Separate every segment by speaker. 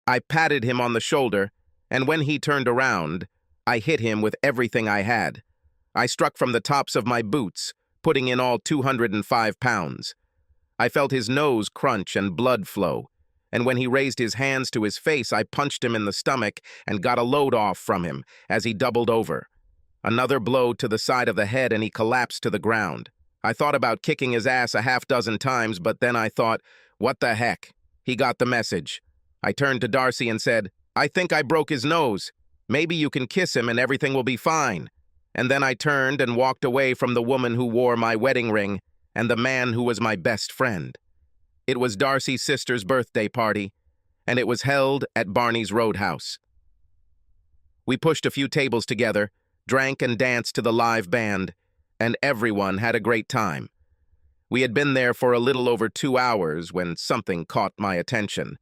Speaker 1: I patted him on the shoulder, and when he turned around, I hit him with everything I had. I struck from the tops of my boots, putting in all 205 pounds. I felt his nose crunch and blood flow, and when he raised his hands to his face, I punched him in the stomach and got a load off from him as he doubled over. Another blow to the side of the head and he collapsed to the ground. I thought about kicking his ass a half dozen times, but then I thought, what the heck? He got the message. I turned to Darcy and said, I think I broke his nose. Maybe you can kiss him and everything will be fine. And then I turned and walked away from the woman who wore my wedding ring and the man who was my best friend. It was Darcy's sister's birthday party, and it was held at Barney's Roadhouse. We pushed a few tables together, drank and danced to the live band, and everyone had a great time. We had been there for a little over 2 hours when something caught my attention.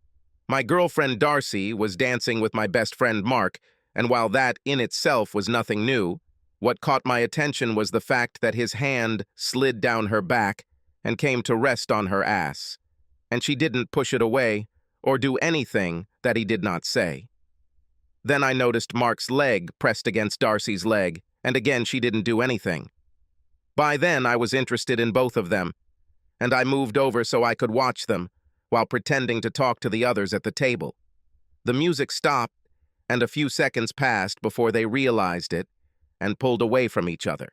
Speaker 1: My girlfriend Darcy was dancing with my best friend Mark, and while that in itself was nothing new, what caught my attention was the fact that his hand slid down her back and came to rest on her ass, and she didn't push it away or do anything that he did not say. Then I noticed Mark's leg pressed against Darcy's leg, and again she didn't do anything. By then I was interested in both of them, and I moved over so I could watch them while pretending to talk to the others at the table. The music stopped, and a few seconds passed before they realized it and pulled away from each other.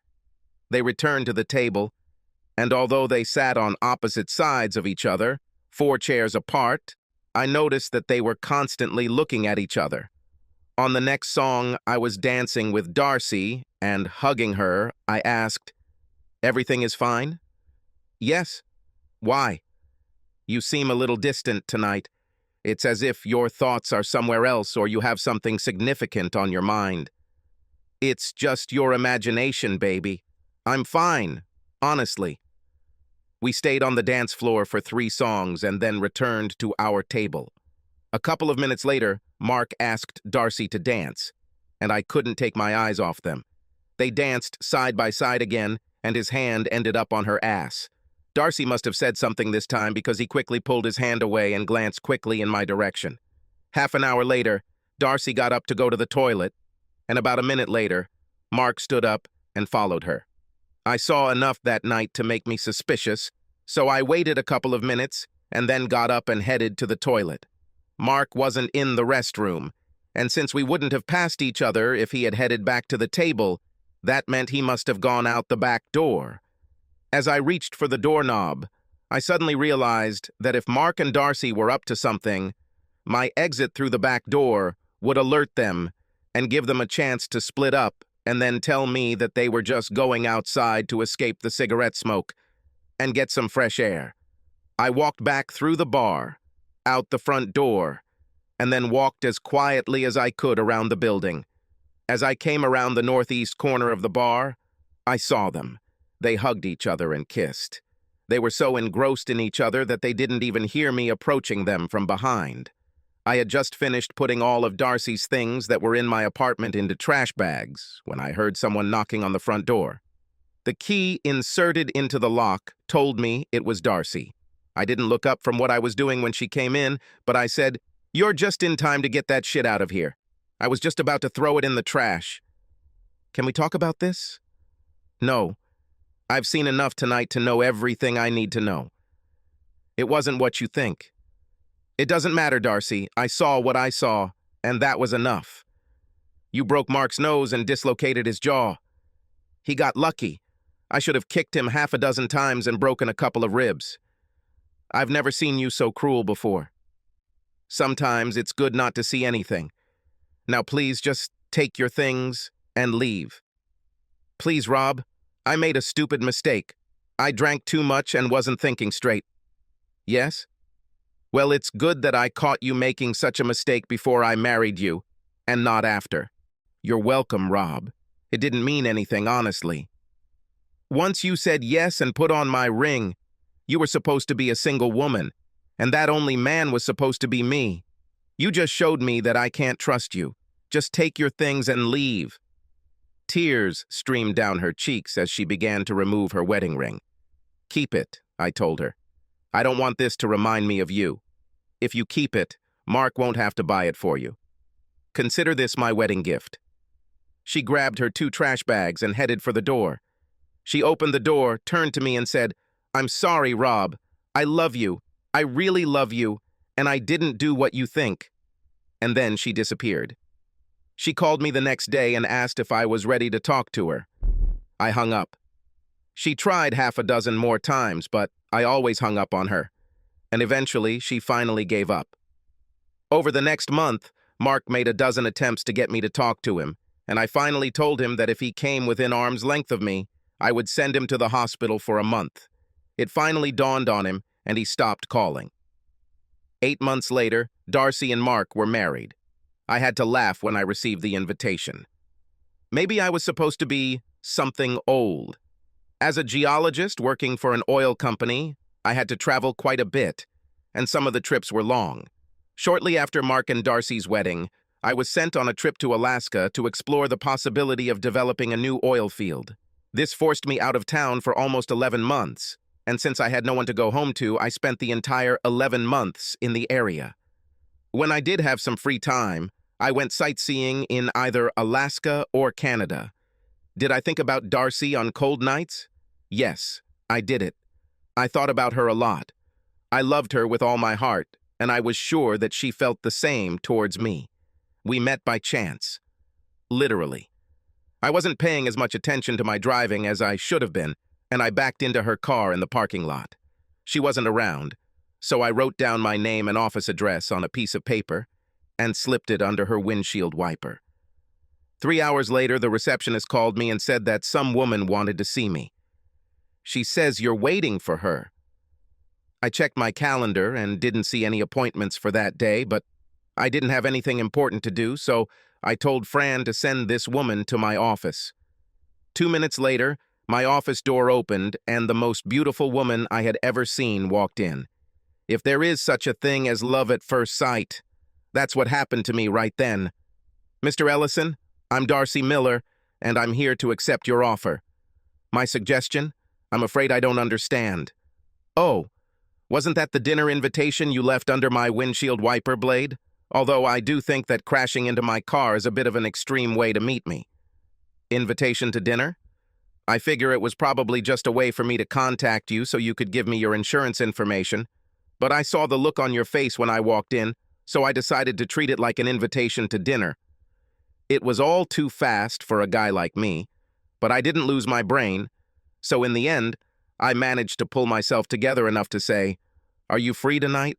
Speaker 1: They returned to the table, and although they sat on opposite sides of each other, 4 chairs apart, I noticed that they were constantly looking at each other. On the next song, I was dancing with Darcy, and hugging her, I asked, "Everything is fine?" "Yes." "Why?" "You seem a little distant tonight. It's as if your thoughts are somewhere else or you have something significant on your mind." "It's just your imagination, baby. I'm fine, honestly." We stayed on the dance floor for 3 songs and then returned to our table. A couple of minutes later, Mark asked Darcy to dance, and I couldn't take my eyes off them. They danced side by side again, and his hand ended up on her ass. Darcy must have said something this time because he quickly pulled his hand away and glanced quickly in my direction. Half an hour later, Darcy got up to go to the toilet, and about a minute later, Mark stood up and followed her. I saw enough that night to make me suspicious, so I waited a couple of minutes and then got up and headed to the toilet. Mark wasn't in the restroom, and since we wouldn't have passed each other if he had headed back to the table, that meant he must have gone out the back door. As I reached for the doorknob, I suddenly realized that if Mark and Darcy were up to something, my exit through the back door would alert them and give them a chance to split up and then tell me that they were just going outside to escape the cigarette smoke and get some fresh air. I walked back through the bar, out the front door, and then walked as quietly as I could around the building. As I came around the northeast corner of the bar, I saw them. They hugged each other and kissed. They were so engrossed in each other that they didn't even hear me approaching them from behind. I had just finished putting all of Darcy's things that were in my apartment into trash bags when I heard someone knocking on the front door. The key inserted into the lock told me it was Darcy. I didn't look up from what I was doing when she came in, but I said, "You're just in time to get that shit out of here. I was just about to throw it in the trash." "Can we talk about this?" "No. I've seen enough tonight to know everything I need to know." "It wasn't what you think." "It doesn't matter, Darcy. I saw what I saw, and that was enough. You broke Mark's nose and dislocated his jaw. He got lucky. I should have kicked him half a dozen times and broken a couple of ribs. I've never seen you so cruel before. Sometimes it's good not to see anything. Now please just take your things and leave." "Please, Rob. I made a stupid mistake. I drank too much and wasn't thinking straight." "Yes? Well, it's good that I caught you making such a mistake before I married you, and not after." "You're welcome, Rob. It didn't mean anything, honestly. Once you said yes and put on my ring, you were supposed to be a single woman, and that only man was supposed to be me. You just showed me that I can't trust you. Just take your things and leave." Tears streamed down her cheeks as she began to remove her wedding ring. "Keep it," I told her. "I don't want this to remind me of you. If you keep it, Mark won't have to buy it for you. Consider this my wedding gift." She grabbed her 2 trash bags and headed for the door. She opened the door, turned to me and said, "I'm sorry, Rob. I love you. I really love you, and I didn't do what you think." And then she disappeared. She called me the next day and asked if I was ready to talk to her. I hung up. She tried half a dozen more times, but I always hung up on her. And eventually, she finally gave up. Over the next month, Mark made a dozen attempts to get me to talk to him, and I finally told him that if he came within arm's length of me, I would send him to the hospital for a month. It finally dawned on him, and he stopped calling. 8 months later, Darcy and Mark were married. I had to laugh when I received the invitation. Maybe I was supposed to be something old. As a geologist working for an oil company, I had to travel quite a bit, and some of the trips were long. Shortly after Mark and Darcy's wedding, I was sent on a trip to Alaska to explore the possibility of developing a new oil field. This forced me out of town for almost 11 months, and since I had no one to go home to, I spent the entire 11 months in the area. When I did have some free time, I went sightseeing in either Alaska or Canada. Did I think about Darcy on cold nights? Yes, I did it. I thought about her a lot. I loved her with all my heart, and I was sure that she felt the same towards me. We met by chance. Literally. I wasn't paying as much attention to my driving as I should have been, and I backed into her car in the parking lot. She wasn't around, so I wrote down my name and office address on a piece of paper and slipped it under her windshield wiper. 3 hours later, the receptionist called me and said that some woman wanted to see me. She says you're waiting for her. I checked my calendar and didn't see any appointments for that day, but I didn't have anything important to do, so I told Fran to send this woman to my office. 2 minutes later, my office door opened and the most beautiful woman I had ever seen walked in. If there is such a thing as love at first sight, that's what happened to me right then. "Mr. Ellison, I'm Darcy Miller, and I'm here to accept your offer." My suggestion? "I'm afraid I don't understand." "Oh, wasn't that the dinner invitation you left under my windshield wiper blade? Although I do think that crashing into my car is a bit of an extreme way to meet me." "Invitation to dinner? I figure it was probably just a way for me to contact you so you could give me your insurance information. But I saw the look on your face when I walked in, so I decided to treat it like an invitation to dinner." It was all too fast for a guy like me, but I didn't lose my brain, so in the end, I managed to pull myself together enough to say, "Are you free tonight?"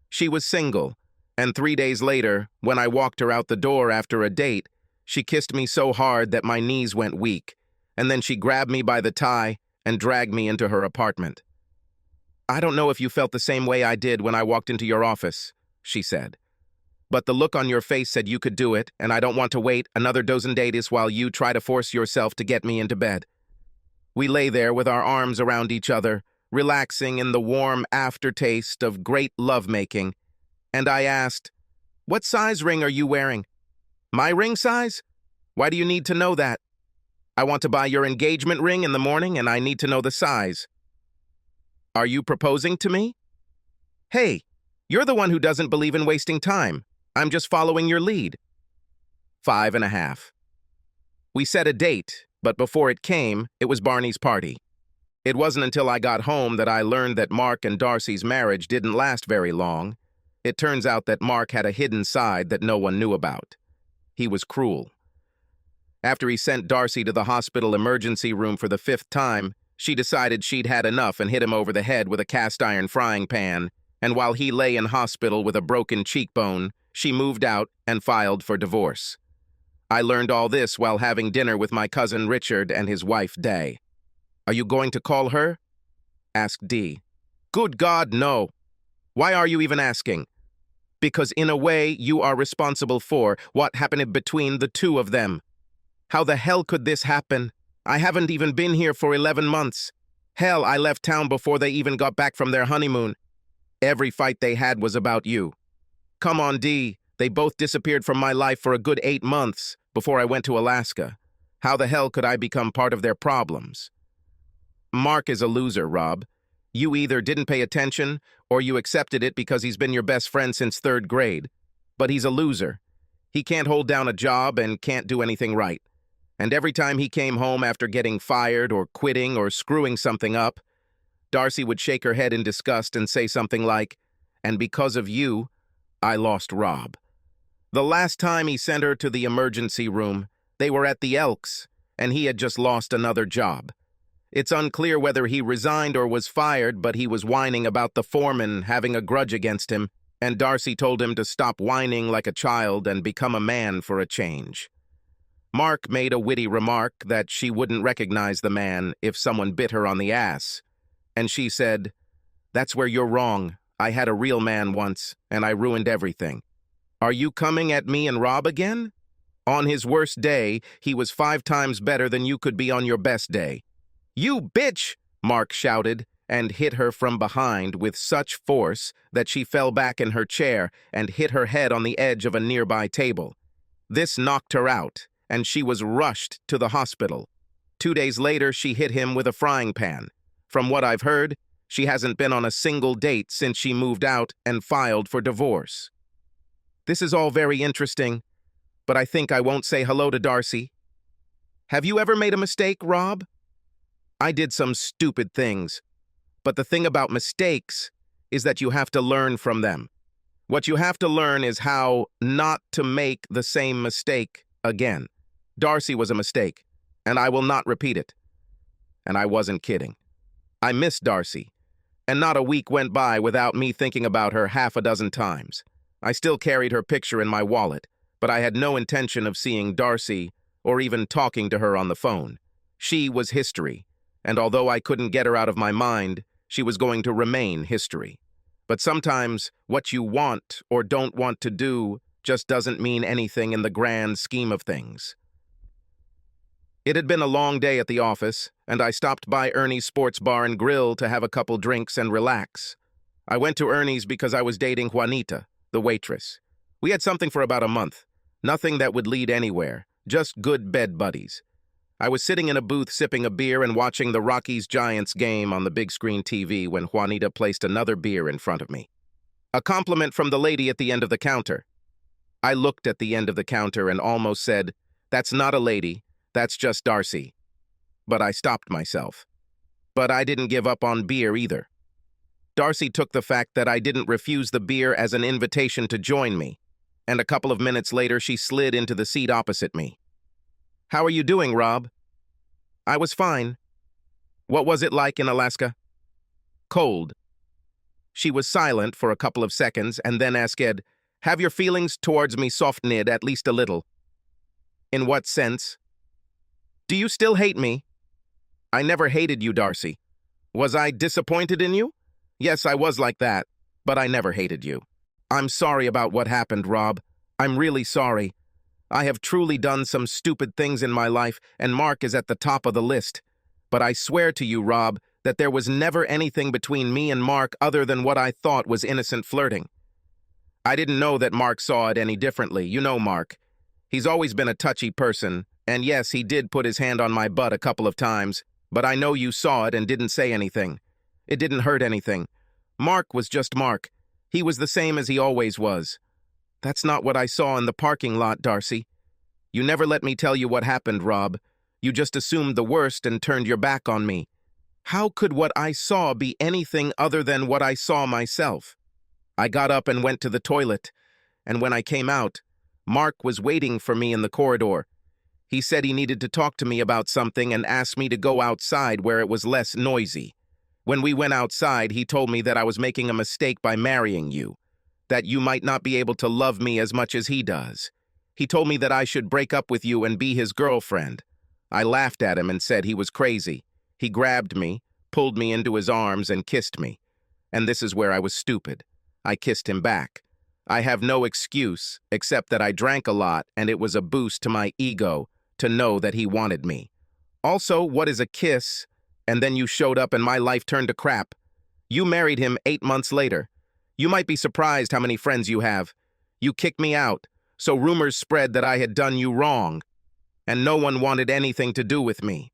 Speaker 1: She was single, and 3 days later, when I walked her out the door after a date, she kissed me so hard that my knees went weak, and then she grabbed me by the tie and dragged me into her apartment. "I don't know if you felt the same way I did when I walked into your office," she said. "But the look on your face said you could do it, and I don't want to wait another dozen days while you try to force yourself to get me into bed." We lay there with our arms around each other, relaxing in the warm aftertaste of great lovemaking, and I asked, "What size ring are you wearing?" "My ring size? Why do you need to know that?" "I want to buy your engagement ring in the morning, and I need to know the size." "Are you proposing to me?" "Hey, you're the one who doesn't believe in wasting time. I'm just following your lead." 5.5. We set a date, but before it came, it was Barney's party. It wasn't until I got home that I learned that Mark and Darcy's marriage didn't last very long. It turns out that Mark had a hidden side that no one knew about. He was cruel. After he sent Darcy to the hospital emergency room for the 5th time, she decided she'd had enough and hit him over the head with a cast-iron frying pan, and while he lay in hospital with a broken cheekbone, she moved out and filed for divorce. I learned all this while having dinner with my cousin Richard and his wife Day. "Are you going to call her?" asked Dee. "Good God, no. Why are you even asking?" "Because in a way you are responsible for what happened between the two of them. How the hell could this happen? I haven't even been here for 11 months. Hell, I left town before they even got back from their honeymoon. Every fight they had was about you. Come on, Dee. They both disappeared from my life for a good 8 months before I went to Alaska. How the hell could I become part of their problems?" "Mark is a loser, Rob. You either didn't pay attention or you accepted it because he's been your best friend since third grade. But he's a loser. He can't hold down a job and can't do anything right. And every time he came home after getting fired or quitting or screwing something up, Darcy would shake her head in disgust and say something like, "And because of you, I lost Rob." The last time he sent her to the emergency room, they were at the Elks, and he had just lost another job. It's unclear whether he resigned or was fired, but he was whining about the foreman having a grudge against him, and Darcy told him to stop whining like a child and become a man for a change. Mark made a witty remark that she wouldn't recognize the man if someone bit her on the ass, and she said, "That's where you're wrong. I had a real man once, and I ruined everything. Are you coming at me and Rob again? On his worst day, he was 5 times better than you could be on your best day." "You bitch!" Mark shouted, and hit her from behind with such force that she fell back in her chair and hit her head on the edge of a nearby table. This knocked her out, and she was rushed to the hospital. 2 days later, she hit him with a frying pan. From what I've heard, she hasn't been on a single date since she moved out and filed for divorce. This is all very interesting, but I think I won't say hello to Darcy. Have you ever made a mistake, Rob? I did some stupid things, but the thing about mistakes is that you have to learn from them. What you have to learn is how not to make the same mistake again. Darcy was a mistake, and I will not repeat it. And I wasn't kidding. I miss Darcy, and not a week went by without me thinking about her half a dozen times. I still carried her picture in my wallet, but I had no intention of seeing Darcy or even talking to her on the phone. She was history, and although I couldn't get her out of my mind, she was going to remain history. But sometimes what you want or don't want to do just doesn't mean anything in the grand scheme of things. It had been a long day at the office, and I stopped by Ernie's Sports Bar and Grill to have a couple drinks and relax. I went to Ernie's because I was dating Juanita, the waitress. We had something for about a month. Nothing that would lead anywhere, just good bed buddies. I was sitting in a booth sipping a beer and watching the Rockies-Giants game on the big screen TV when Juanita placed another beer in front of me. A compliment from the lady at the end of the counter. I looked at the end of the counter and almost said, "That's not a lady, that's just Darcy." But I stopped myself. But I didn't give up on beer either. Darcy took the fact that I didn't refuse the beer as an invitation to join me, and a couple of minutes later she slid into the seat opposite me. "How are you doing, Rob?" "I was fine." "What was it like in Alaska?" "Cold." She was silent for a couple of seconds and then asked, "Have your feelings towards me softened at least a little?" "In what sense?" "Do you still hate me?" "I never hated you, Darcy." "Was I disappointed in you?" "Yes, I was like that, but I never hated you." "I'm sorry about what happened, Rob. I'm really sorry. I have truly done some stupid things in my life, and Mark is at the top of the list. But I swear to you, Rob, that there was never anything between me and Mark other than what I thought was innocent flirting. I didn't know that Mark saw it any differently. You know Mark. He's always been a touchy person, and yes, he did put his hand on my butt a couple of times, but I know you saw it and didn't say anything. It didn't hurt anything. Mark was just Mark. He was the same as he always was. That's not what I saw in the parking lot, Darcy. You never let me tell you what happened, Rob. You just assumed the worst and turned your back on me. How could what I saw be anything other than what I saw myself? I got up and went to the toilet, and when I came out, Mark was waiting for me in the corridor. He said he needed to talk to me about something and asked me to go outside where it was less noisy. When we went outside, he told me that I was making a mistake by marrying you, that you might not be able to love me as much as he does. He told me that I should break up with you and be his girlfriend. I laughed at him and said he was crazy. He grabbed me, pulled me into his arms, and kissed me. And this is where I was stupid. I kissed him back. I have no excuse, except that I drank a lot and it was a boost to my ego to know that he wanted me. Also, what is a kiss? And then you showed up and my life turned to crap. You married him 8 months later. You might be surprised how many friends you have. You kicked me out, so rumors spread that I had done you wrong, and no one wanted anything to do with me.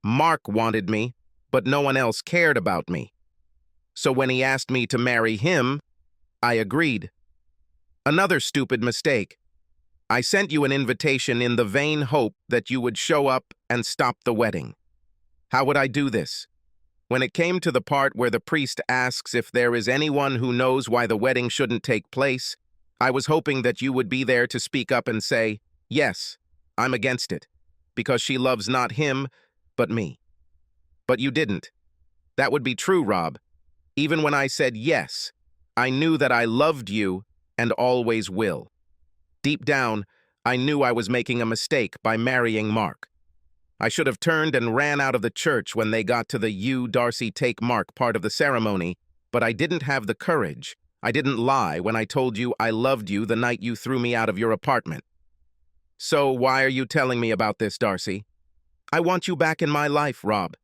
Speaker 1: Mark wanted me, but no one else cared about me. So when he asked me to marry him, I agreed. Another stupid mistake. I sent you an invitation in the vain hope that you would show up and stop the wedding. How would I do this? When it came to the part where the priest asks if there is anyone who knows why the wedding shouldn't take place, I was hoping that you would be there to speak up and say, yes, I'm against it, because she loves not him, but me. But you didn't. That would be true, Rob. Even when I said yes, I knew that I loved you and always will. Deep down, I knew I was making a mistake by marrying Mark. I should have turned and ran out of the church when they got to the "you, Darcy, take Mark" part of the ceremony, but I didn't have the courage. I didn't lie when I told you I loved you the night you threw me out of your apartment. So why are you telling me about this, Darcy? I want you back in my life, Rob.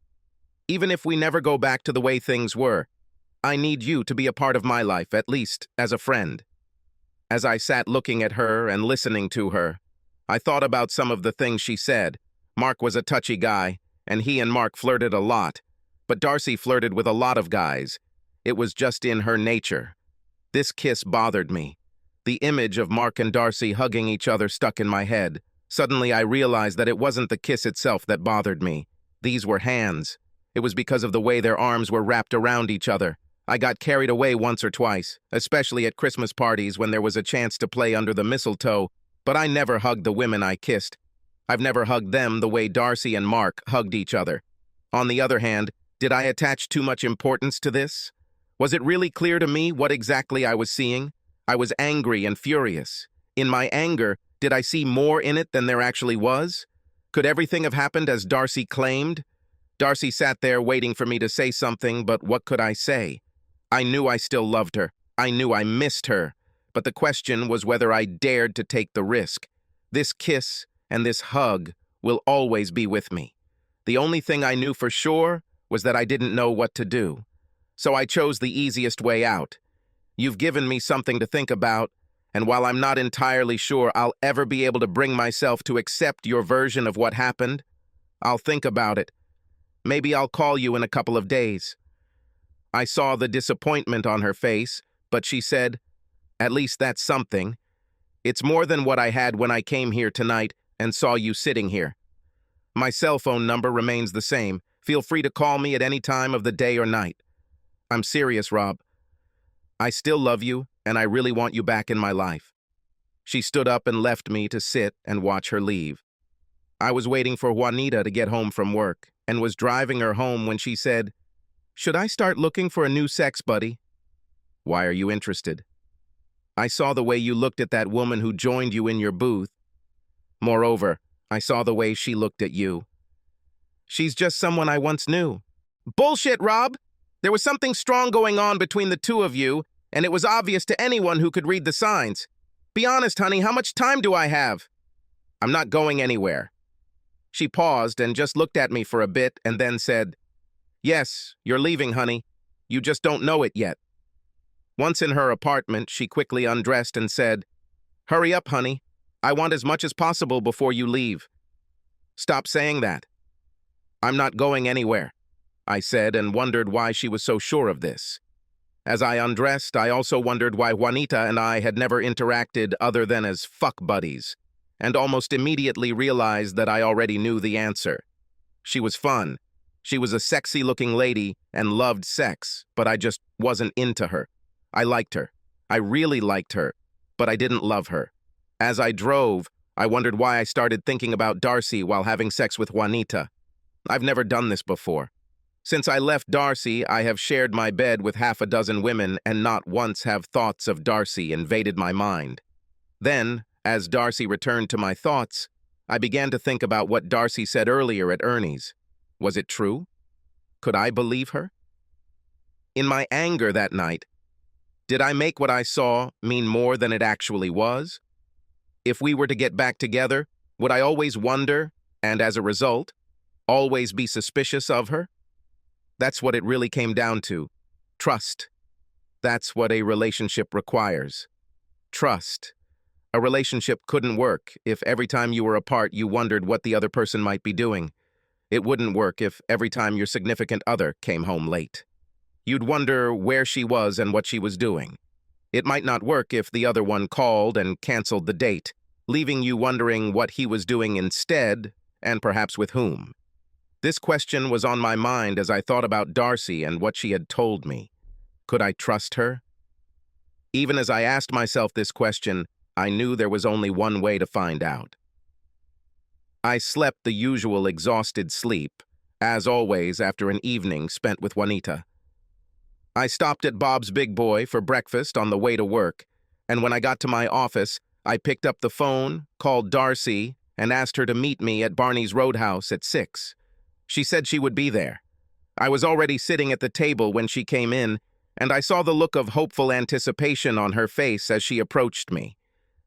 Speaker 1: Even if we never go back to the way things were, I need you to be a part of my life, at least as a friend. As I sat looking at her and listening to her, I thought about some of the things she said. Mark was a touchy guy, and he and Mark flirted a lot, but Darcy flirted with a lot of guys. It was just in her nature. This kiss bothered me. The image of Mark and Darcy hugging each other stuck in my head. Suddenly I realized that it wasn't the kiss itself that bothered me. These were hands. It was because of the way their arms were wrapped around each other. I got carried away once or twice, especially at Christmas parties when there was a chance to play under the mistletoe, but I never hugged the women I kissed. I've never hugged them the way Darcy and Mark hugged each other. On the other hand, did I attach too much importance to this? Was it really clear to me what exactly I was seeing? I was angry and furious. In my anger, did I see more in it than there actually was? Could everything have happened as Darcy claimed? Darcy sat there waiting for me to say something, but what could I say? I knew I still loved her. I knew I missed her. But the question was whether I dared to take the risk. This kiss and this hug will always be with me. The only thing I knew for sure was that I didn't know what to do. So I chose the easiest way out. You've given me something to think about, and while I'm not entirely sure I'll ever be able to bring myself to accept your version of what happened, I'll think about it. Maybe I'll call you in a couple of days. I saw the disappointment on her face, but she said, "At least that's something. It's more than what I had when I came here tonight and saw you sitting here. My cell phone number remains the same. Feel free to call me at any time of the day or night. I'm serious, Rob. I still love you, and I really want you back in my life." She stood up and left me to sit and watch her leave. I was waiting for Juanita to get home from work and was driving her home when she said, "Should I start looking for a new sex buddy?" "Why are you interested?" "I saw the way you looked at that woman who joined you in your booth. Moreover, I saw the way she looked at you. She's just someone I once knew." "Bullshit, Rob! There was something strong going on between the two of you, and it was obvious to anyone who could read the signs. Be honest, honey, how much time do I have?" "I'm not going anywhere." She paused and just looked at me for a bit and then said, "Yes, you're leaving, honey. You just don't know it yet." Once in her apartment, she quickly undressed and said, "Hurry up, honey. I want as much as possible before you leave." "Stop saying that." "I'm not going anywhere," I said, and wondered why she was so sure of this. As I undressed, I also wondered why Juanita and I had never interacted other than as fuck buddies, and almost immediately realized that I already knew the answer. She was fun. She was a sexy-looking lady and loved sex, but I just wasn't into her. I liked her. I really liked her, but I didn't love her. As I drove, I wondered why I started thinking about Darcy while having sex with Juanita. I've never done this before. Since I left Darcy, I have shared my bed with half a dozen women, and not once have thoughts of Darcy invaded my mind. Then, as Darcy returned to my thoughts, I began to think about what Darcy said earlier at Ernie's. Was it true? Could I believe her? In my anger that night, did I make what I saw mean more than it actually was? If we were to get back together, would I always wonder, and as a result, always be suspicious of her? That's what it really came down to. Trust. That's what a relationship requires. Trust. A relationship couldn't work if every time you were apart you wondered what the other person might be doing. It wouldn't work if every time your significant other came home late. You'd wonder where she was and what she was doing. It might not work if the other one called and canceled the date, leaving you wondering what he was doing instead, and perhaps with whom. This question was on my mind as I thought about Darcy and what she had told me. Could I trust her? Even as I asked myself this question, I knew there was only one way to find out. I slept the usual exhausted sleep, as always after an evening spent with Juanita. I stopped at Bob's Big Boy for breakfast on the way to work, and when I got to my office, I picked up the phone, called Darcy, and asked her to meet me at Barney's Roadhouse at 6. She said she would be there. I was already sitting at the table when she came in, and I saw the look of hopeful anticipation on her face as she approached me.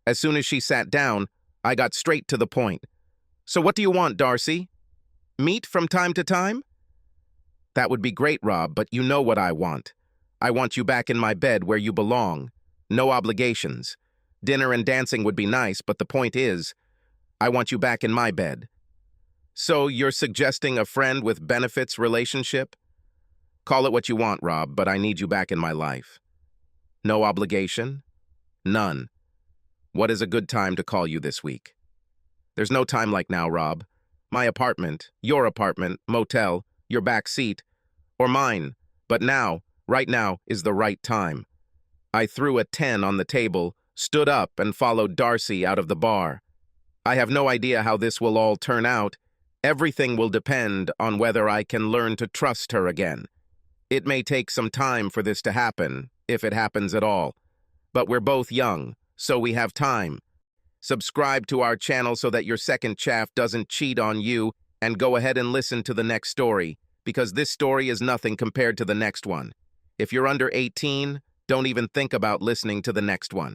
Speaker 1: As soon as she sat down, I got straight to the point. "So what do you want, Darcy? Meet from time to time?" "That would be great, Rob, but you know what I want. I want you back in my bed where you belong. No obligations. Dinner and dancing would be nice, but the point is, I want you back in my bed." "So you're suggesting a friend with benefits relationship?" "Call it what you want, Rob, but I need you back in my life." "No obligation?" "None. What is a good time to call you this week?" "There's no time like now, Rob. My apartment, your apartment, motel, your back seat, or mine. But now, right now, is the right time." I threw a 10 on the table, stood up, and followed Darcy out of the bar. I have no idea how this will all turn out. Everything will depend on whether I can learn to trust her again. It may take some time for this to happen, if it happens at all. But we're both young, so we have time. Subscribe to our channel so that your second chaff doesn't cheat on you, and go ahead and listen to the next story, because this story is nothing compared to the next one. If you're under 18, don't even think about listening to the next one.